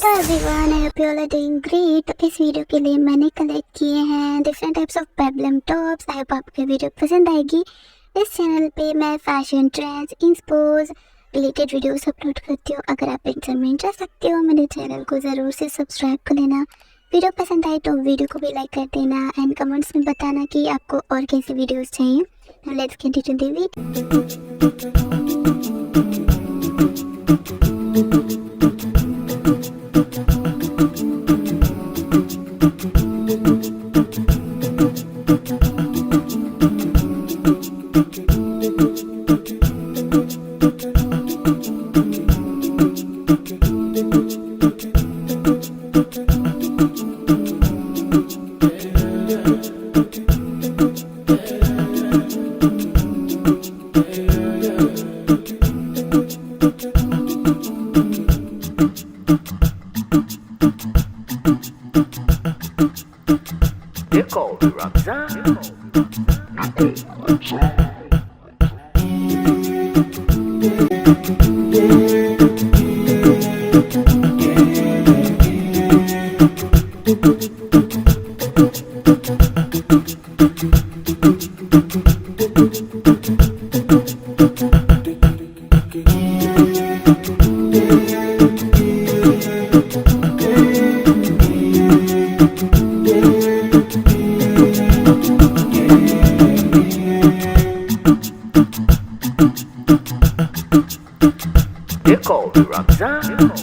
Hello everyone, I hope you all are doing great. तो इस video के लिए मैंने कलेक्ट किए हैं different types of peplum tops. I hope आपको वीडियो पसंद आएगी। इस चैनल पे मैं fashion trends, inspos related videos upload करती हूँ। अगर आप इन सब में इंटरेस्ट रखते हो मेरे चैनल को ज़रूर से सब्सक्राइब कर लेना। वीडियो पसंद आए तो वीडियो को भी लाइक कर देना एंड कमेंट्स में बताना कि आपको और कैसी वीडियोज़ चाहिए। Now let's get into the video. They're called ruffles. They're called ruffles.